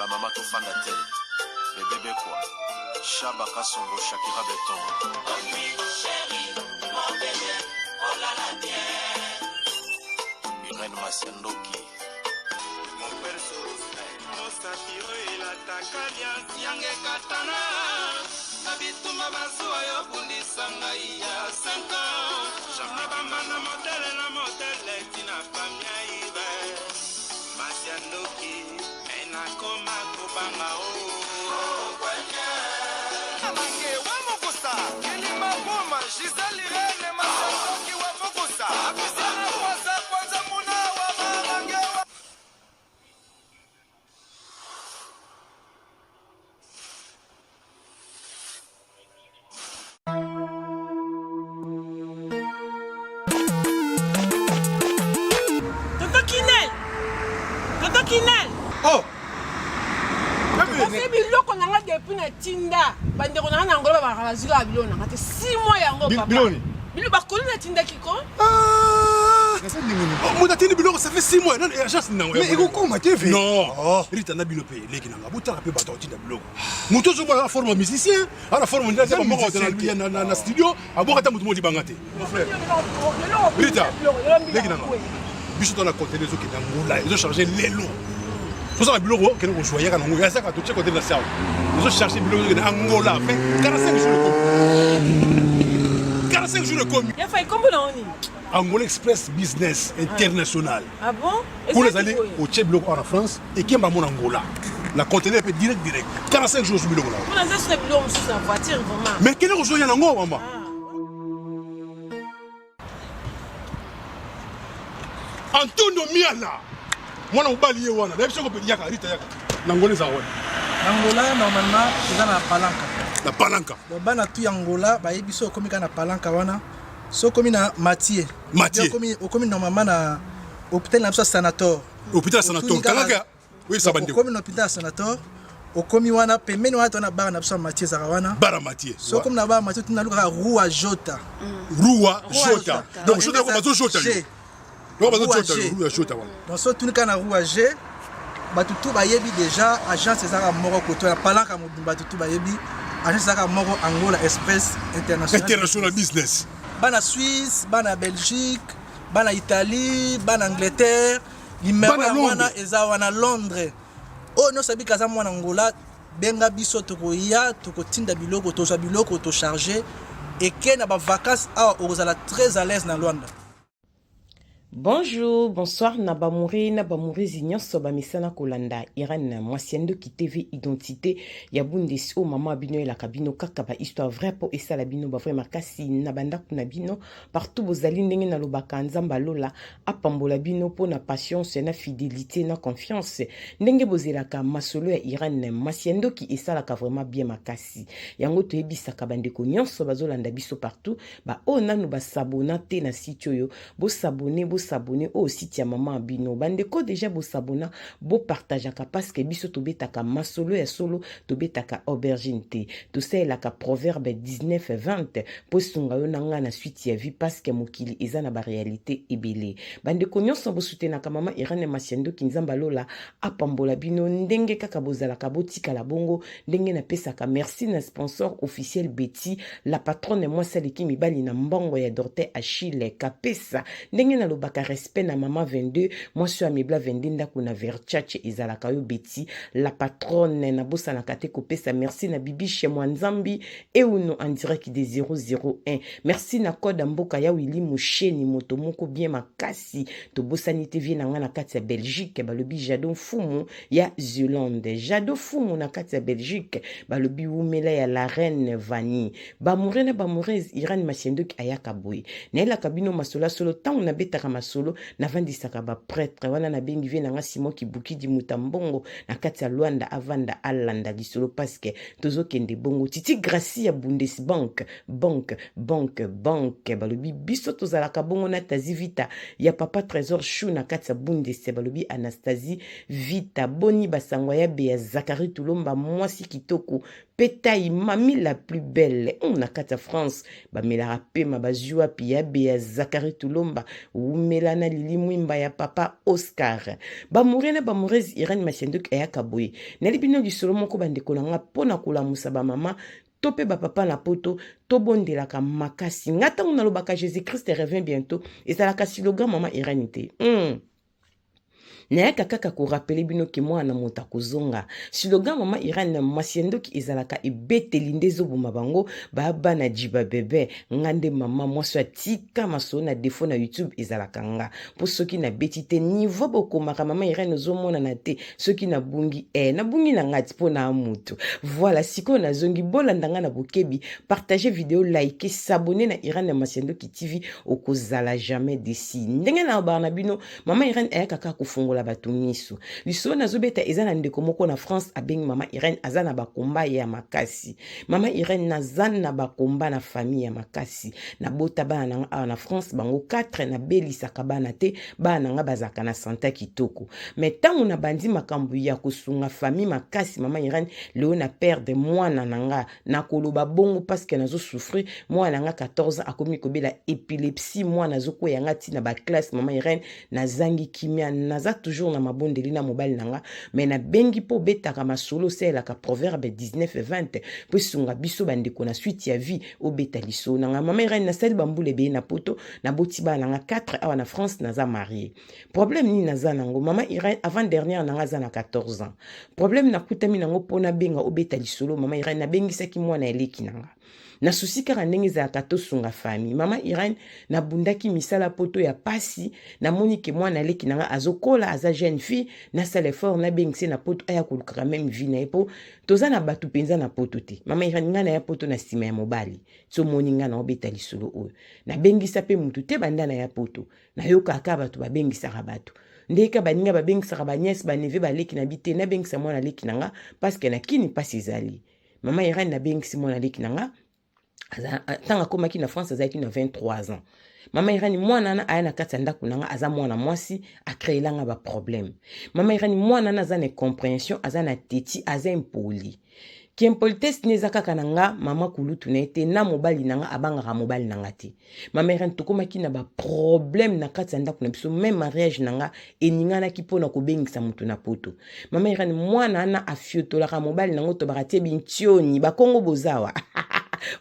ba mama to fanda te. Bébé quoi. Chaba Kasongo Shakira Beton. Oh oui, chérie, mon bébé, oh là là, bien. Irène Masiandoki. Mon perso, mon satiro et la takalia, Siange Katana. Nabituma Basua, Yobundi Sangaïa, 5 ans. Jamaba Mana modèle, la modèle, Tina Famia Ibe. Masiandoki, Ena Koma Kobanga, oh. Tonton Kinel. Oh. C'est biloko nanga depuis na tinda. Bande ko nanga ngolo ba bazika biloko nanga te 6 mois yango papa. Biloni. Bilo ba kolu na tinda kiko. Ah. Mon atteint biloko ça fait 6 mois. Non, agence nango. Mais il comment tu fais? Non. Rita na biloko leki nanga. Bota pe ba tinda biloko. Muto zo ba forme musicien. Ala forme ndeza ba moko na studio. Abo kata mutu modi bangate. Mon frère. Rita. Leki nanga. Biso dans la côté des autres qui n'ont ils ont chargé les lots. Tout ça le bureau que nous choisir quand on y a ça quand tu côté de la salle. Ils ont cherché le bureau de Angola fait 45 jours de 45 jours de commis. Il a fait combien d'années? Angola Express Business International. Ah bon? Pour les aller au Tchèque en France et qui m'a mon Angola. La conteneur est direct 45 jours sur le bureau là. On a ça sur le bureau sur la voiture vraiment. Mais quel est le jour y en Angola maman? Antonio Miala. Moi, on balaye wana. D'ailleurs, je peux yaka, rita yaka. N'Angola ça ouais. Angola normalement c'est dans la palanca. La palanca. Donc bana tu Angola, ba yebiso komi kana palanca wana. So komi na Mathieu. Mathieu. Komi normalement na hôpital na sanator. Hôpital sanator. Kalaka. Oui, ça bande. Komi na hôpital sanator. Okomi wana pembeni wana tona bara na biso Mathieu zakawana. Bara Mathieu. So komi na bara Mathieu tuna luka Rua Jota. Rua Jota. Donc Jota ko bazo Jota. Donc so tout le na rua G batutu bayebi déjà agence ezaka moko koto na palanka modumba tutu bayebi agence ezaka moko Angola Express International Business bana Suisse bana Belgique bana Italie bana Angleterre numéro wana eza wana Londres oh no sabi kaza mwana Angola benga biso tokoya tokotinda biloko toza biloko to charger et que na ba vacances a ozala très à l'aise na Luanda. Bonjour, bonsoir, Nabamouri, Zignon, Soba Misana Kolanda, Irène, Mwasiendo qui TV Identité, Yabundes, oh maman abino et la cabino, kakaba, histoire vraie pour essa labino, ba vrai markasi, Nabanda Kunabino, partout vos alignes na lobaka, Nzamba Lola, Apambola bino, pour na patience, na fidélité, na confiance, Nenge Bozelaka, Masolo et Irène, Mwasiendo qui essa la ka vraiment bien makasi, Yango to ebisa kabande konyon, Soba Zolanda biso partout, ba oh nanu ba sabona te na sitio yo, bo sabone, bo s'abonner au site ya maman abino bandeko déjà bo s'abonner bo partager parce que biso to betaka masolo ya solo to betaka aubergine te to c'est la ka proverbe 19-20 po sunga yo nanga na suite ya vie parce que mokili eza na ba réalité ebele bandeko nyonso bo soutenaka mama Irène Masiendo kinzamba lola apambola bino ndenge kaka bozala ka botika la bongo ndenge na pesaka merci na sponsor officiel Betty la patronne moi celle qui mi bali na mbongo ya Dorte Achille kapesa ndenge na lobaka respect na maman 22 moi sur amebla 22 ndako na Verchache ezalaka yo Betty la patronne na bossa na kate kopesa merci na bibi chez moi Nzambi et uno en direct de 001 merci na code mboka ya Willy Moucheni moto moko bien makasi to bossani TV na ngana kati ya Belgique balobi Jado Fumu ya Zélande Jado Fumu na kati ya Belgique balobi umela ya la reine Vani ba mourena ba moureuse Irène Masiendo ayaka boy na la kabino masola solo tant na betaka masolo na vandisaka ba prêtre wana na bengi vie na nga Simon Kibuki di mutambongo na kati ya Luanda avanda alanda lisolo parce que tozo kende bongo titi Gracia Bundesbank banque balobi biso tozalaka bongo na tazi vita ya papa trésor chou na kati ya Bundes balobi Anastasie vita boni basangwa ya be ya Zakari Tulomba mwasi kitoko pétaille mami la plus belle na kata France bamelaka pema bazwa pia be Zakari Tulomba umelana Lili Mwimba ya papa Oscar bamurena bamurezi Irene Masiendok ayaka boye nali bino lisolo moko bandeko nanga pona kulamusa ba mama tope ba papa na poto tobondelaka makasi ngata nalobaka Jésus Christ revient bientôt ezalaka slogan mama Irene te nayaka kaka korapele bino ke mwana moto akozonga slogan mama Irene Masiendoki ezalaka ebeteli nde ezoboma bango bana jiba bebe ngande mama mwasi atika maso na defo na YouTube ezalaka nga po soki na beti te niveau bokomaka mama Irene ozomona na te soki na bungi na ngati po na mutu voilà siko na zongi bolandanga na bokebi partager vidéo like s'abonner na Irene Masiendoki TV okozala jamais desi ndenge na bana bino mama Irene ayaka kaka kufungola batu miso lisolo nazobeta eza na ndeko moko na France abengi mama Irene aza na bakomba ya makasi mama Irene nazana na bakomba na famille ya makasi na bota bana na France bango 4 na belisaka bana te bana nga bazaka na santa kitoko mais tangu na bandi makambu ya kosunga famille makasi mama Irene leo na perdre mwana nanga na koloba bongo parce que nazo souffrir mwana nga 14 ans akomi kobela épilepsie mwana zoko ya ngati na ba classe mama Irene na zangi kimia naza toujours na mabondeli na mobile nanga mais na bengi po betaka masolo selaka proverbe 19:20 po sunga biso bandeko na suite ya vie obeta liso nanga mama Irene na sel bambule be na poto na boti ba nanga 4 awa na France naza marié problème ni naza nango mama Irene avant dernière nanga za na 14 ans problème na kutami nango pona benga obeta lisolo mama Irene na bengisaki mwana eleki nanga na susi kaka ndenge ezalaka tosunga famille mama Irene na bundaki misala poto ya pasi na moni ke mwana aleki nanga azokola aza jeune fille na sala effort na bengisi na poto aya kolukaka même vie na epo toza na batu penza na poto te mama Irene nga na ya poto na sima ya mobali so moni nga na obeta lisolo oyo na bengisa pe mutu te banda na ya poto na yoka aka batu babengisaka batu ndeka baninga babengisaka banyes baneve baleki na bite na bengisa mwana leki nanga parce que na kini pasi ezali mama Irene na bengisi mwana leki nanga tanga komaki na France azaki na 23 ans mama Irene mwana na aya na kati ya ndako nanga aza mwana mwasi akreelanga ba problème mama Irene mwana na aza na compréhension aza na teti aza impoli Kiempolitesse neza kaka nanga mama kulutu na ete na mobali nanga abangaka mobali nanga te mama Irene tokomaki na ba problème na kati ya ndako na biso même mariage nanga eningana ki pona kobengisa mutu na poto mama Irene mwana na afiotolaka mobali nango to bakatie bintioni bakongo bozawa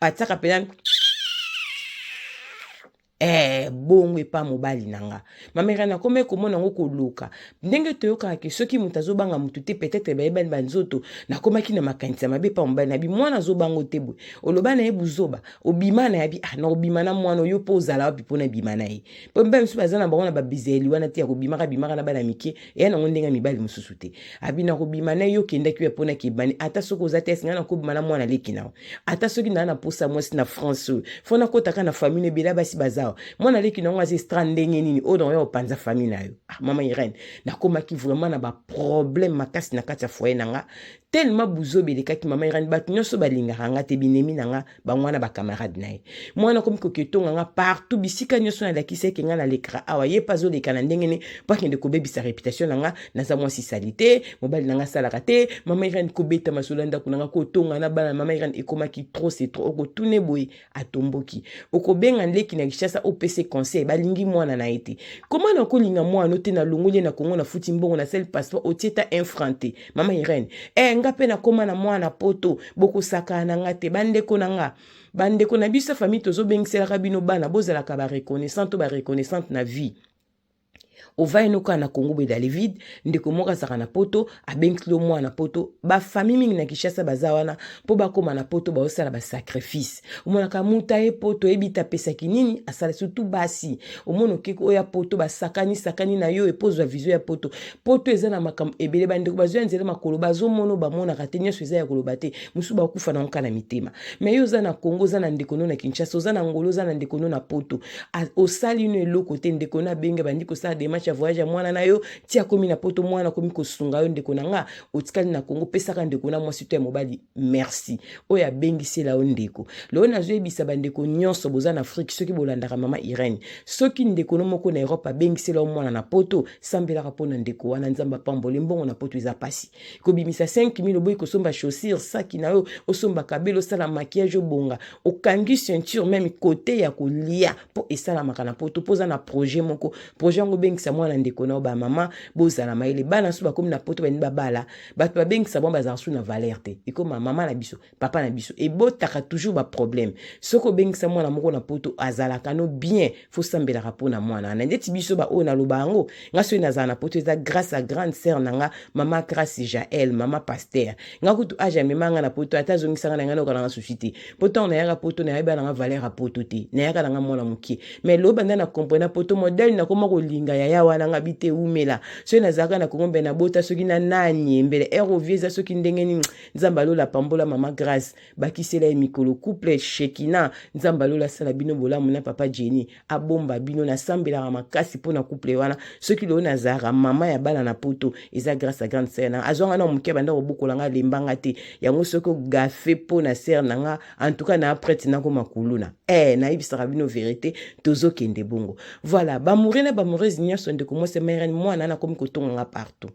ataka pena bongo epa mobali nanga mama Irene akome komona ngo koluka ndenge toyoka ke soki mutu azobanga mutu te peut-être bayebani banzoto nakomaki na makanisa mabe pa mobali na bi mwana azobango te boye oloba na ye buzoba obima na yabi na obima na mwana oyo po ozala wapi pona bima na ye po mbe msu bazana bango na babizeli wana te ya kobimaka na bana mike eya nango ndenga mibali mosusu te abi na kobima na yo kendaki ya pona kebani ata soki oza te singa na kobima na mwana leki nao ata soki na posa mwasi na France fona kotaka na famille ebela basi bazao mwana leki nango azi strandenge nini o don yo panza famille na yo mama Irene nakomaki vraiment na ba problème makasi na kati ya foyer nanga tellement buzobe lekaki mama Irene batu nyonso balingaka nga te binemi nanga bangwana ba camarade na ye mwana komi koketonga nga partout bisika nyonso na lakise ke nga na lekra awa ye pazo leka na ndenge ne pakende kobebisa réputation nanga naza mwasi salite mobali nanga salaka te mama Irene kobeta masolo ndako nanga kotonga na bana mama Irene ekomaki trop c'est trop okotune boye atomboki okobenga ndeki na Kishasa opc conseil balingi mwana na ete comment na kolinga mwana te na longoli na Kongo na futi mbongo na sel passeport otieta infranté mama Irene nga pe na koma na mwana poto boko saka na nga te bandeko na biso famille tozo bengiselaka bino bana bozalaka ba reconnaissante na vie ova enoka na Kongo be dali vide ndeko moka saka na poto abenkilo mwana poto ba famille mingi na Kishasa bazawana po bakoma na poto ba osala ba sacrifice omona ka muta e poto ebita pesa kinini asala surtout basi omono kiko oya poto ba sakani na yo epozwa vision ya poto eza na makam ebele bandeko bazwa nzela makolo bazomono bamona katenya sweza ya koloba te musu ba kufa na nkana mitema mais yo za na Kongo za na ndeko no na Kinshasa za na ngolo za na ndeko no na poto osali no eloko te ndeko na benga bandiko sa de démarche ya voyage ya mwana na yo tia komi na poto mwana komi kosunga yo ndeko na nga otikali na Congo pesaka ndeko na mwasi to ya mobali merci oyo abengisela yo ndeko lelo nazoyebisa bandeko nyonso boza na Afrique soki bolandaka mama Irene soki ndeko no moko na Europe abengisela yo mwana na poto sambelaka mpona ndeko wana nzamba pambole mbongo na poto eza pasi kobimisa 5000 oboyi kosomba chaussure saki na yo osomba kabelo sala maquillage obonga okangi ceinture même côté ya kolia po esalamaka na poto poza na projet moko projet yango bengisa mwana ndeko na ba mama bozala maile bana su bakomi na poto bani babala bato babengisa bon bazala su na valeur te ekoma mama na biso papa na biso ebotaka toujours ba problème soko bengisa mwana moko na poto azalaka no bien faut sambelaka mpona mwana na ndeti biso ba oyo naloba yango nga soki nazala na poto eza grâce à grande sœur nanga mama Grace Jaël mama Pasteur nga kutu aja memanga na poto ata zongisanga na nga na okala nga sufi te poto na yaka poto na yeba na valeur a poto te na yaka na mwana mukie mais lo banda na comprendre poto modèle na koma kolinga ya yawa na nga bite umela so na zaka na kongombe na bota soki na nani mbele erovieza soki ndengeni nzambalo la pambola mama Grace bakisela mikolo couple Shekina nzambalo la sala bino bolamu na papa Jenny abomba bino na sambela makasi pona couple wana soki lo na zara mama ya bana na poto eza grâce à grande sœur na azonga na mukie banda obukola nga lembanga te yango soko gafe pona sœur nanga en tout cas na prêtre na ko makuluna na ibisaka bino vérité tozo kende bongo voilà ba mourir na ba mourir nyonso ndeko mo se mère mwana na komi kotonga partout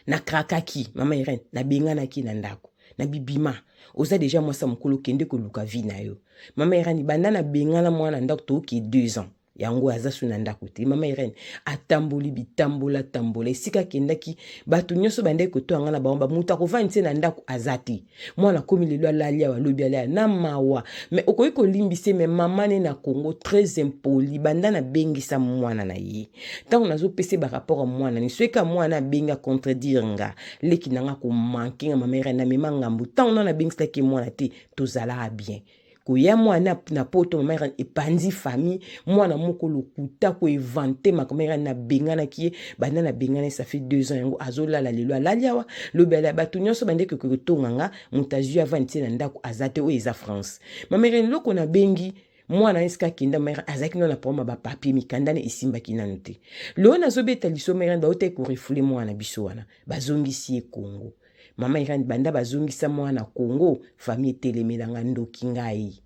na krakaki mama Irene na bengana ki na ndako na bibima oza déjà mwasa mukolo kende ko luka vi na yo mama Irene banda na bengana mwana ndako to ki 2 ans yango aza su na ndako te mama Irene atamboli bitambola tambola esika kendaki bato nyonso bande kotoanga na baomba muta kovanti na ndako azati mwana komi lelo alalia walobi alia na mawa mais okoyi kolimbise me mama ne na Congo très impoli banda na bengisa mwana na ye tango nazo pese ba rapport mwana ni sweka mwana benga contredire nga leki nanga ko mankinga mama Irene na mema ngambu tango na bengisa ki mwana te tozala bien koya mwana na poto mama Irene epandi famille mwana moko lokuta ko inventer mama Irene na bengana ki bana na bengana ça fait 2 ans yango azolala lelo alaliawa lobela batu nyonso bande ko tonganga mutazu avanti na ndako azate o eza France mama Irene loko na bengi mwana eska kinda mama azaki na poma ba papier mikandane esimba kinanu te lo na zobeta liso mama Irene ba ote ko refouler mwana biso wana bazongisi e Congo mama Irene banda bazongisa mwana Congo famille telemelanga ndoki ngai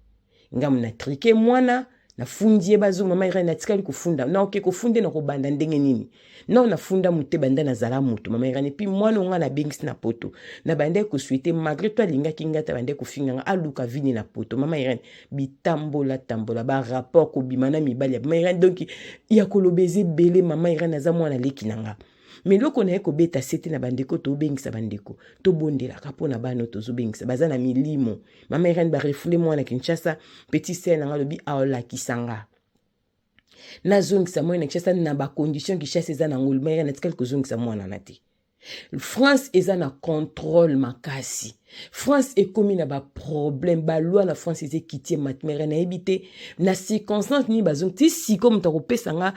ngamu na trike mwana na fundie bazo mama Irene natikali kufunda na oke kufunde na kobanda ndenge nini na funda mute banda na zala mutu mama Irene puis mwana nga na bengis na poto na bande ko suite malgré toi linga kingata bande ko finga aluka vini na poto mama Irene bitambola tambola ba rapport ko bimana mibali mama Irene donc ya kolobeze belé mama Irene za mwana leki nanga mais loko na eko beta sete na bandeko to bengisa bandeko to bondela kapona bano to zobengisa bazana milimo mama Irene ba refouler mwana Kinshasa petit sœur na ngalobi aola kisanga na zongisa mwana Kinshasa na ba condition Kinshasa za na ngulu mama Irene tikali ko zongisa mwana na te France eza na contrôle makasi France est comme na ba problème ba loi na France eze kitie matmere na ebité na circonstance ni bazong ti si comme ta kopesa nga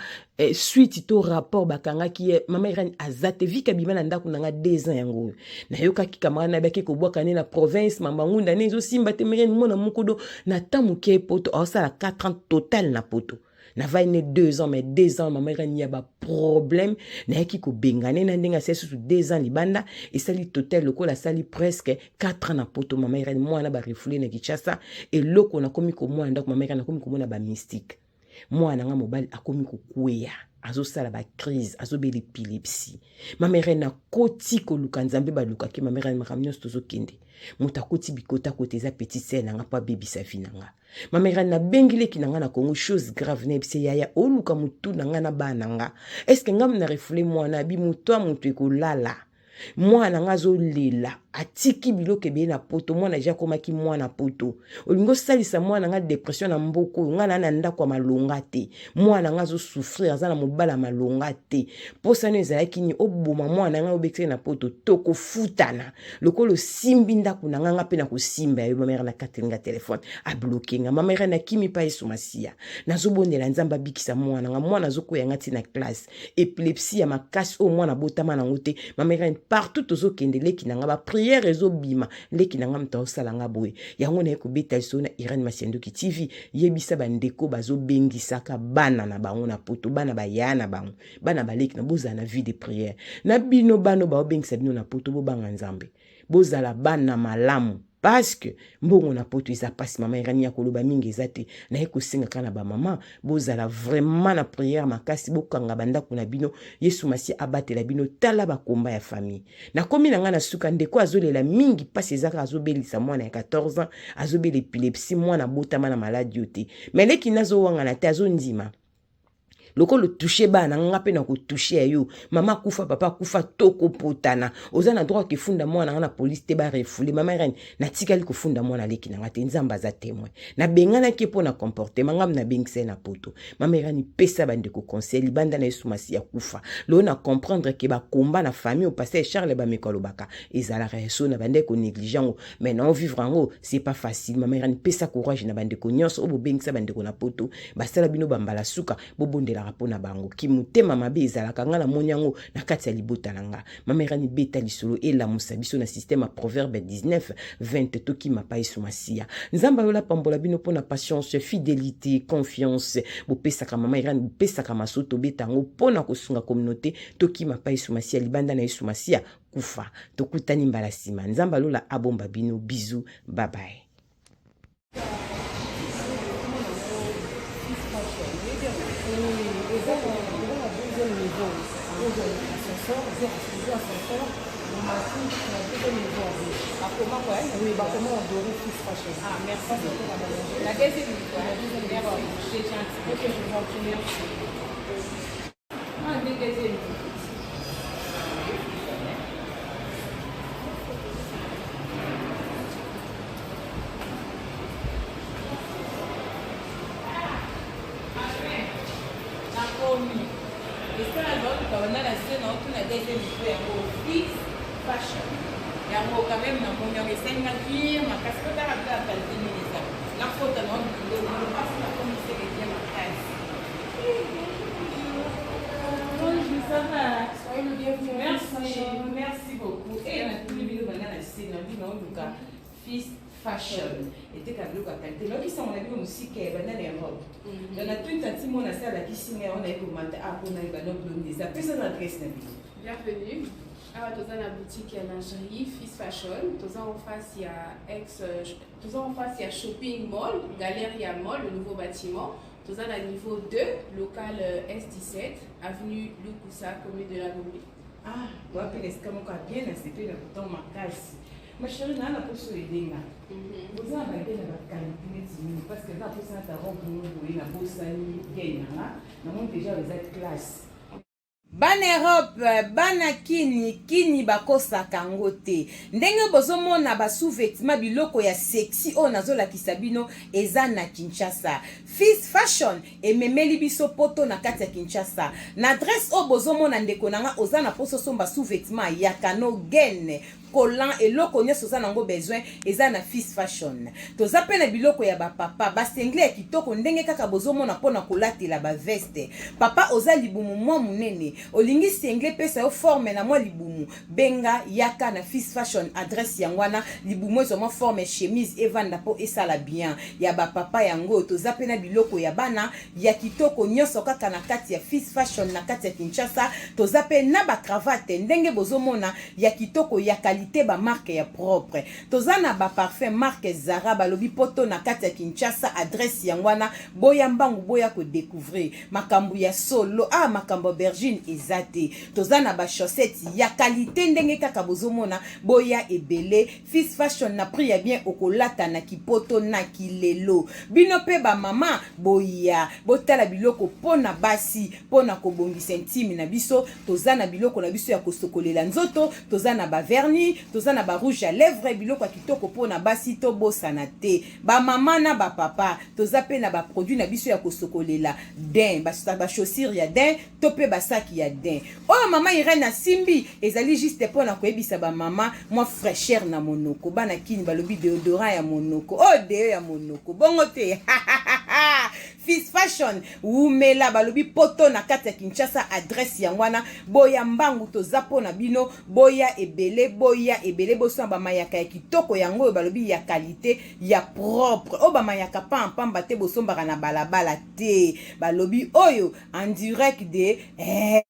suite to rapport bakanga ki mama Irene azate vika bimana ndako nanga 2 ans yango na yoka ki kamara na baki ko bwaka na province mama ngunda nezo simba temere mona mukodo na tamuke poto osala 4 ans total na poto na vaine 2 ans mais 2 ans mama Irene ya ba problème na yaki ko bengane na ndenga sesu 2 ans libanda et sali total lokola sali presque 4 ans na poto mama Irene mwana ba refouler na Kinshasa et loko na komi ko mwana ndako mama Irene na komi ko mona ba mystique mwana nga mobali akomi ko kuya azosala ba crise azobeli epilepsie mama Irene na koti ko luka nzambe ba luka ke mama Irene makamnyo tozo kende mutakoti bikota kote za petit sœur nanga pa baby sa finanga mama Irene na bengile kinanga na Congo chose grave na bise yaya oluka mutu nanga na bananga est-ce que ngam na refouler mwana bi mutu a mutu ekolala mwana nga zo lela atiki biloke be na poto mwana ja komaki mwana poto olingo salisa mwana nga depression na mboko nga na ndako ya malonga te mwana nga zo souffrir azana mobala malonga te posa no ezalaki ni oboma mwana nga obekse na poto toko futana lokolo simbi ndako na nga pe na kosimba yo mama na katelinga telefone a bloquer nga mama na kimi pa esumasia nazo bondela nzamba bikisa mwana zo koyanga ti na classe epilepsie ya makasi o mwana botama na ngote mama partout tozo kendele ki na nga ba prier prière ezo bima leki na ngam ta osala nga boye yango na ko beta so na Irène Masiendoki TV yebisa bandeko bazo bengisaka bana na bango na poto bana ba ya na bango bana baleki na boza na vie de prière na bino bano ba obengisa bino na poto bo banga nzambe bozala bana malamu parce que mbongo na poto isa pasi mama Irène ya koloba mingi ezate na ekosinga kana ba mama bozala vraiment na prière makasi bokanga bandako na bino Yesu Masi abatela bino tala bakomba ya famille na komi na nga na suka ndeko azolela mingi pasi ezaka azobelisa mwana ya 14 ans azobela epilepsie mwana botama na maladie yote mais leki nazo wanga na te azondima loko le toucher bana nga pe na ko toucher yo mama kufa papa kufa toko potana ozana droit ke funda mwana na police te ba refoule mama Irène na tikali ko funda mwana leki na ngate nzamba za témoin na bengana ke pona comportement ngam na bengse na poto mama Irène pesa bande ko conseil libanda na Yesu Masi ya kufa lo na comprendre ke ba combat na famille au passé Charles ba mekolo baka ezala reso na bande ko négligent mais non vivre en haut c'est pas facile mama Irène pesa courage na bande ko nyonso obo bengsa bande ko na poto basala bino bambala suka bobondela rapona bango kimutema mabe ezalaka nga na monyango na kati ya libota nanga mama Irène beta lisolo ela musabiso na système a proverbe 19:20 toki mapa Yesu Masi nzamba yola pambola bino pona patience fidélité confiance bopesaka mama Irène bopesaka masoto betango pona kosunga communauté toki mapa Yesu Masi libanda na Yesu Masi kufa tokutani mbala sima nzamba lola abomba bino bisous bye bye. Ah, merci beaucoup. La deuxième fois, c'est gentil. Ok, je vous en prie, merci. Ah, deuxième. Yango quand même na mon yango senga cuir ma casquette à la qualité minisa la faute non le passe la commission est bien ma case. Bonjour, ça va? Soyez le bienvenu. Merci beaucoup. Et on a tous les vidéos maintenant na scène na bino luka fils fashion était kablo ka qualité là qui sont na bino musique bana na robe. On a tout un petit mot na ça la piscine on a commenté à pour na bano blonde ça personne adresse na bino. Bienvenue. Alors, dans la boutique lingerie Fils Fashion, en face il y a Shopping Mall, Galeria Mall, le nouveau bâtiment. Dans la niveau 2, local S17, avenue Lukusa, commune de la Gombe. Ah, vous avez les camarades bien, c'est bien dans ma case. Ma chérie, n'a pas sur les dégâts. Vous avez bien la qualité parce que là, pour ça, tu as rencontré la bosse, déjà les autres classes. Bana Europe, bana kini bakosaka ngo te. Ndenge bozomona ba sous-vêtements biloko ya sexy o nazola kisabino eza na Kinshasa. Fils Fashion ememeli biso poto na kati ya Kinshasa. Na adresse o bozomona ndeko nanga ozana poso somba sous-vêtements ya kano gene. Collant et loko nyoso za nango besoin eza na Fils Fashion. Toza pe na biloko ya ba papa ba sengle kitoko ndenge kaka bozomona pona kolatela ba veste. Papa oza libumu mwa munene. Olingi sengle pesa yo forme na mwa libumu. Benga yaka na Fils Fashion adresse yangwana libumu zo mwa forme chemise evanda po esala bien. Ya ba papa yango toza pe na biloko ya bana ya kitoko nyoso kaka na kati ya Fils Fashion na kati ya Kinshasa. Toza pe na ba cravate ndenge bozomona ya kitoko ya qualité ba marque ya propre. Tozana ba parfum marque Zara balobi poto na kati ya Kinshasa adresse yangwana boya mbangu boya ko découvrir makambu ya solo makambo bergine ezate. Tozana ba chaussettes ya qualité ndenge kaka bozomona boya ebele. Fils Fashion na prix ya bien okolata na kipoto na kilelo. Bino pe ba mama boya botala biloko pona basi pona kobongisa intime na biso. Tozana biloko na biso ya kosokolela nzoto. Tozana ba vernis, tozana ba rouge à lèvres biloko ya kitoko pona basi to bosana te. Ba mama na ba papa toza pe na ba produit na biso ya kosokolela din ba chaussures ya din to pe ba sac ya din. Oh mama Irène na simbi ezali juste pona koyebisa ba mama moi fraîcheur na monoko bana kini balobi déodorant ya monoko oh deo ya monoko bongo te Fils Fashion umela balobi poto na kati ya Kinshasa adresse yangwana boya mbangu toza pona bino boya ebele boso ba mayaka ya kitoko yango balobi ya qualité ya propre o ba mayaka pamba te bosombaka na balabala te balobi oyo en direct de